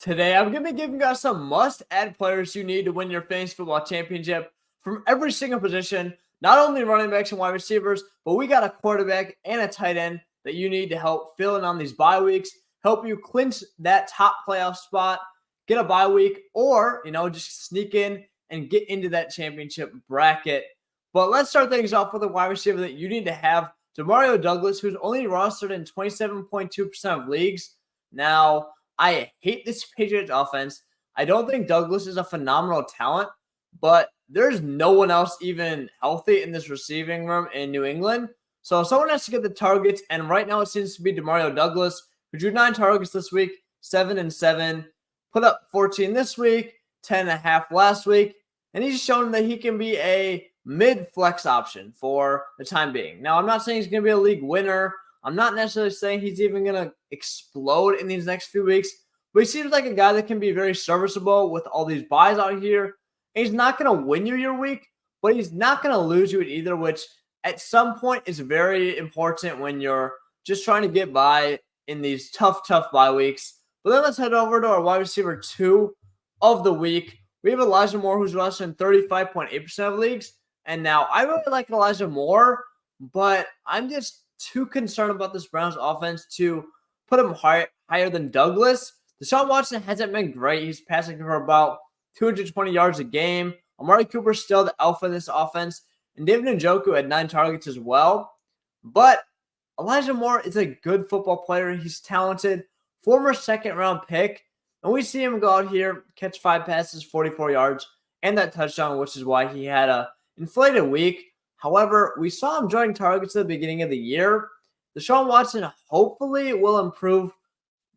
Today, I'm going to be giving you guys some must-add players you need to win your fantasy football championship from every single position, not only running backs and wide receivers, but we got a quarterback and a tight end that you need to help fill in on these bye weeks, help you clinch that top playoff spot, get a bye week, or, just sneak in and get into that championship bracket. But let's start things off with a wide receiver that you need to have, Demario Douglas, who's only rostered in 27.2% of leagues. Now, I hate this Patriots offense. I don't think Douglas is a phenomenal talent, but there's no one else even healthy in this receiving room in New England. So someone has to get the targets, and right now it seems to be Demario Douglas, who drew 9 targets this week, 7 and 7, put up 14 this week, 10.5 last week, and he's shown that he can be a mid-flex option for the time being. Now, I'm not saying he's going to be a league winner. I'm not necessarily saying he's even going to explode in these next few weeks, but he seems like a guy that can be very serviceable with all these buys out here. And he's not going to win you your week, but he's not going to lose you it either, which at some point is very important when you're just trying to get by in these tough bye weeks. But then let's head over to our wide receiver 2 of the week. We have Elijah Moore, who's rostered in 35.8% of leagues. And now I really like Elijah Moore, but I'm just too concerned about this Browns offense to put him higher than Douglas. Deshaun Watson hasn't been great. He's passing for about 220 yards a game. Amari Cooper's still the alpha in this offense. And David Njoku had 9 targets as well. But Elijah Moore is a good football player. He's talented. Former second-round pick. And we see him go out here, catch 5 passes, 44 yards, and that touchdown, which is why he had a inflated week. However, we saw him joining targets at the beginning of the year. Deshaun Watson hopefully will improve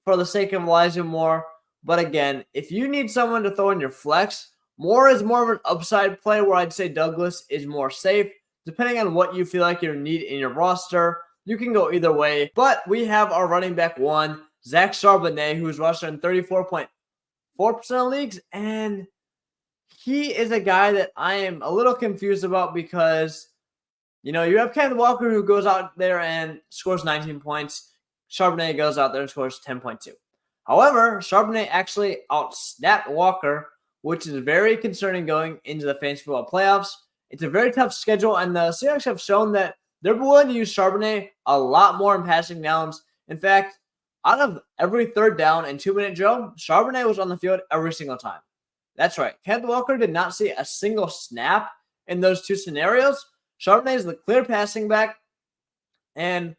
for the sake of Elijah Moore. But again, if you need someone to throw in your flex, Moore is more of an upside play where I'd say Douglas is more safe. Depending on what you feel like you need in your roster, you can go either way. But we have our running back 1, Zach Charbonnet, who's rostered in 34.4% of leagues. And he is a guy that I am a little confused about because you have Kenneth Walker, who goes out there and scores 19 points. Charbonnet goes out there and scores 10.2. However, Charbonnet actually outsnapped Walker, which is very concerning going into the fantasy football playoffs. It's a very tough schedule, and the Seahawks have shown that they're willing to use Charbonnet a lot more in passing downs. In fact, out of every third down and 2-minute drill, Charbonnet was on the field every single time. That's right. Kenneth Walker did not see a single snap in those 2 scenarios. Charbonnet is the clear passing back, and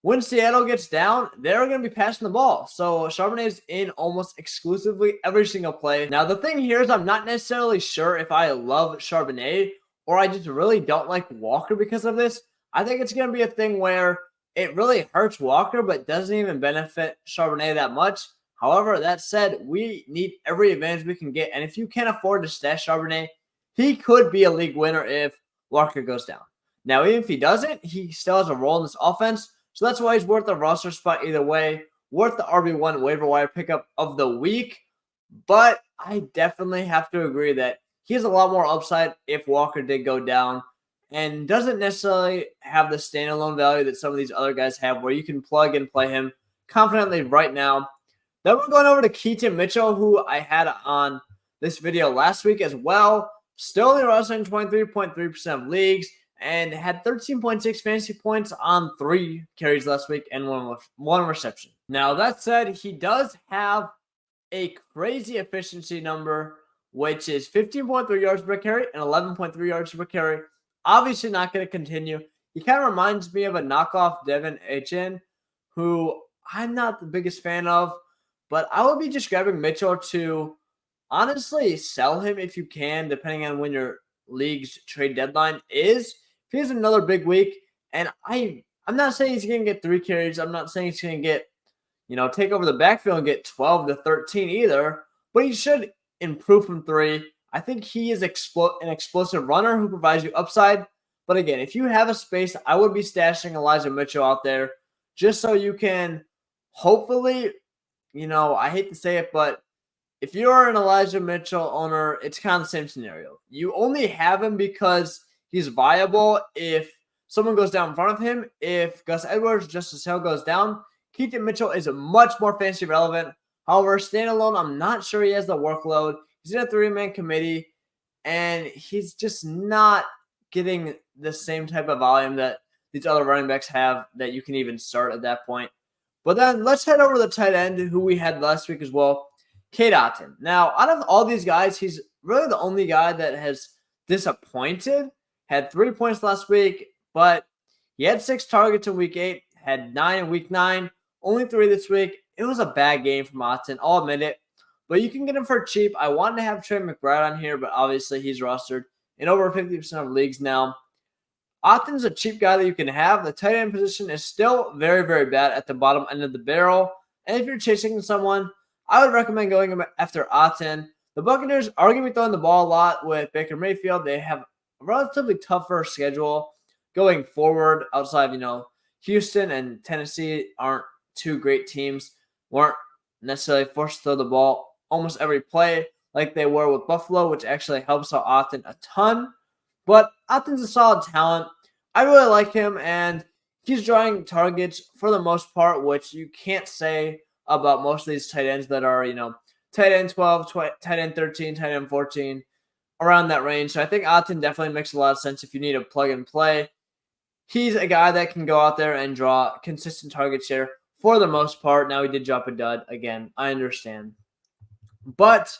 when Seattle gets down, they're going to be passing the ball. So Charbonnet is in almost exclusively every single play. Now, the thing here is I'm not necessarily sure if I love Charbonnet or I just really don't like Walker because of this. I think it's going to be a thing where it really hurts Walker but doesn't even benefit Charbonnet that much. However, that said, we need every advantage we can get. And if you can't afford to stash Charbonnet, he could be a league winner if Walker goes down. Now, even if he doesn't, he still has a role in this offense. So that's why he's worth the roster spot either way. Worth the RB1 waiver wire pickup of the week. But I definitely have to agree that he has a lot more upside if Walker did go down. And doesn't necessarily have the standalone value that some of these other guys have where you can plug and play him confidently right now. Then we're going over to Keaton Mitchell, who I had on this video last week as well. Still only rostered in 23.3% of leagues and had 13.6 fantasy points on 3 carries last week and one reception. Now, that said, he does have a crazy efficiency number, which is 15.3 yards per carry and 11.3 yards per carry. Obviously not going to continue. He kind of reminds me of a knockoff Devin Achan, who I'm not the biggest fan of, but I would be just grabbing Mitchell to honestly sell him if you can, depending on when your league's trade deadline is. If he has another big week, and I'm not saying he's going to get 3 carries. I'm not saying he's going to get, take over the backfield and get 12 to 13 either, but he should improve from 3. I think he is an explosive runner who provides you upside. But again, if you have a space, I would be stashing Elijah Mitchell out there just so you can hopefully, I hate to say it, but if you're an Elijah Mitchell owner, it's kind of the same scenario. You only have him because he's viable if someone goes down in front of him. If Gus Edwards, Justice Hill goes down, Keaton Mitchell is much more fantasy relevant. However, standalone, I'm not sure he has the workload. He's in a 3-man committee, and he's just not getting the same type of volume that these other running backs have that you can even start at that point. But then let's head over to the tight end who we had last week as well, Cade Otton. Now, out of all these guys, he's really the only guy that has disappointed. Had 3 points last week, but he had 6 targets in week 8, had 9 in week 9, only 3 this week. It was a bad game from Otton, I'll admit it. But you can get him for cheap. I wanted to have Trey McBride on here, but obviously he's rostered in over 50% of leagues now. Otton's a cheap guy that you can have. The tight end position is still very, very bad at the bottom end of the barrel. And if you're chasing someone, I would recommend going after Otton. The Buccaneers are going to be throwing the ball a lot with Baker Mayfield. They have a relatively tougher schedule going forward outside of, Houston and Tennessee aren't two great teams. Weren't necessarily forced to throw the ball almost every play like they were with Buffalo, which actually helps out Otton a ton. But Otton's a solid talent. I really like him, and he's drawing targets for the most part, which you can't say about most of these tight ends that are, tight end 12, tight end 13, tight end 14, around that range. So I think Otton definitely makes a lot of sense if you need a plug and play. He's a guy that can go out there and draw consistent target share for the most part. Now he did drop a dud. Again, I understand. But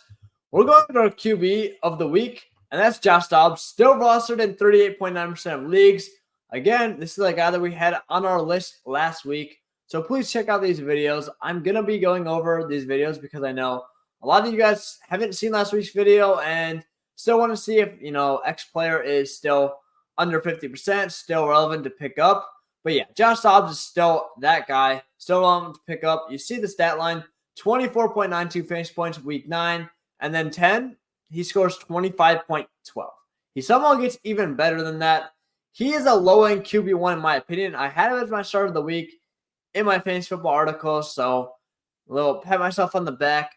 we're going to our QB of the week, and that's Josh Dobbs, still rostered in 38.9% of leagues. Again, this is the guy that we had on our list last week. So please check out these videos. I'm going to be going over these videos because I know a lot of you guys haven't seen last week's video and still want to see if, X player is still under 50%, still relevant to pick up. But yeah, Josh Dobbs is still that guy, still relevant to pick up. You see the stat line, 24.92 fantasy points week 9, and then 10, he scores 25.12. He somehow gets even better than that. He is a low-end QB1 in my opinion. I had him as my start of the week in my fantasy football article, so a little pat myself on the back.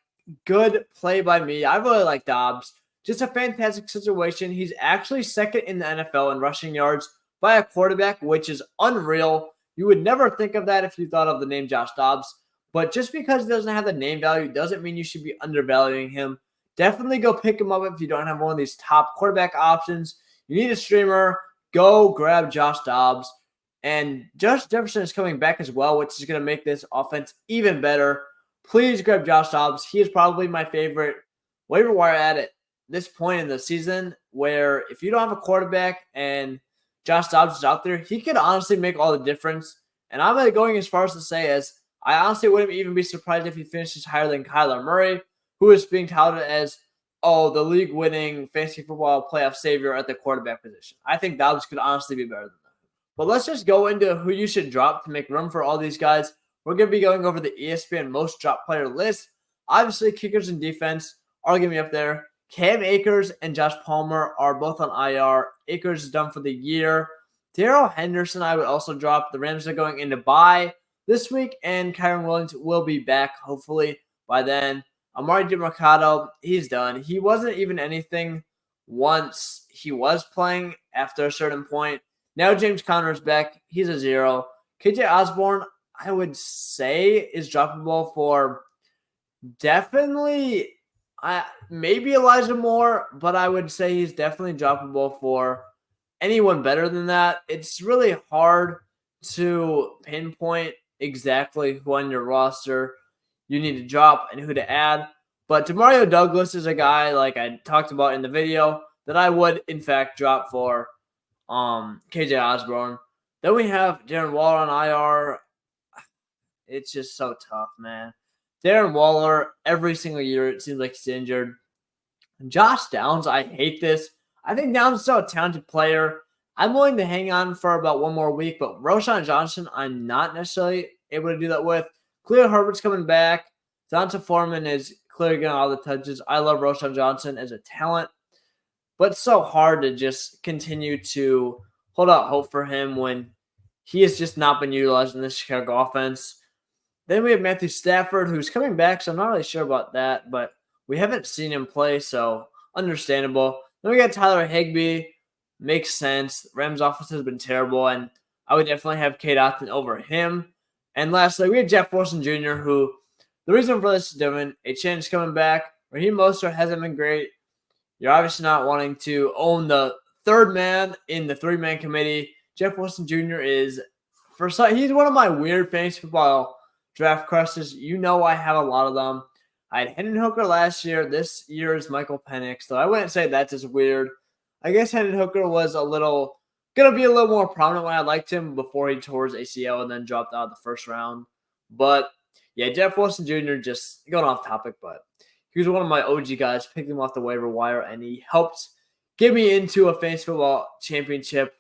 Good play by me. I really like Dobbs. Just a fantastic situation. He's actually second in the NFL in rushing yards by a quarterback, which is unreal. You would never think of that if you thought of the name Josh Dobbs. But just because he doesn't have the name value doesn't mean you should be undervaluing him. Definitely go pick him up if you don't have one of these top quarterback options. You need a streamer. Go grab Josh Dobbs. And Josh Jefferson is coming back as well, which is going to make this offense even better. Please grab Josh Dobbs. He is probably my favorite waiver wire at this point in the season, where if you don't have a quarterback and Josh Dobbs is out there, he could honestly make all the difference. And I'm going as far as to say as I honestly wouldn't even be surprised if he finishes higher than Kyler Murray, who is being touted as, the league-winning fantasy football playoff savior at the quarterback position. I think Dobbs could honestly be better than that. But let's just go into who you should drop to make room for all these guys. We're going to be going over the ESPN most drop player list. Obviously, kickers and defense are going to be up there. Cam Akers and Josh Palmer are both on IR. Akers is done for the year. Darrell Henderson I would also drop. The Rams are going into bye this week, and Kyron Williams will be back hopefully by then. Amari DiMercato, he's done. He wasn't even anything once he was playing after a certain point. Now James Conner is back. He's a 0. KJ Osborne, I would say, is droppable for definitely maybe Elijah Moore, but I would say he's definitely droppable for anyone better than that. It's really hard to pinpoint exactly who on your roster you need to drop and who to add. But Demario Douglas is a guy, like I talked about in the video, that I would, in fact, drop for KJ Osborne. Then we have Darren Waller on IR. It's just so tough, man. Darren Waller, every single year, it seems like he's injured. Josh Downs, I hate this. I think Downs is still a talented player. I'm willing to hang on for about one more week, but Roschon Johnson, I'm not necessarily able to do that with. Khalil Herbert's coming back. Donta Foreman is clearly getting all the touches. I love Roschon Johnson as a talent, but it's so hard to just continue to hold out hope for him when he has just not been utilized in this Chicago offense. Then we have Matthew Stafford, who's coming back, so I'm not really sure about that, but we haven't seen him play, so understandable. Then we got Tyler Higbee. Makes sense. Rams' offense has been terrible, and I would definitely have Cade Otton over him. And lastly, we have Jeff Wilson Jr., who The reason for this is different. Achan's coming back. Raheem Mostert hasn't been great. You're obviously not wanting to own the third man in the three-man committee. Jeff Wilson Jr. is, he's one of my weird fantasy football draft crushes. You know I have a lot of them. I had Hendon Hooker last year. This year is Michael Penix, so I wouldn't say that's as weird. I guess Hendon Hooker was going to be a little more prominent when I liked him before he tore his ACL and then dropped out of the first round. But, yeah, Jeff Wilson Jr., just going off topic, but he was one of my OG guys, picked him off the waiver wire, and he helped get me into a fantasy football championship,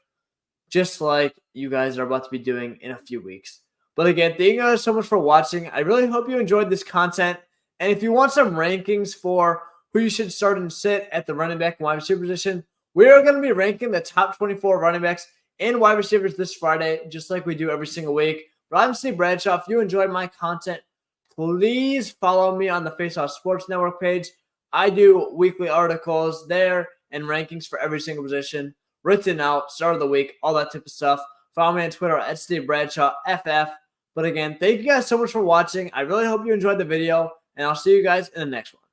just like you guys are about to be doing in a few weeks. But again, thank you guys so much for watching. I really hope you enjoyed this content. And if you want some rankings for who you should start and sit at the running back and wide receiver position, we are going to be ranking the top 24 running backs and wide receivers this Friday, just like we do every single week. But I'm Steve Bradshaw. If you enjoyed my content, please follow me on the Face Off Sports Network page. I do weekly articles there and rankings for every single position, written out, start of the week, all that type of stuff. Follow me on Twitter at Steve Bradshaw FF. But again, thank you guys so much for watching. I really hope you enjoyed the video, and I'll see you guys in the next one.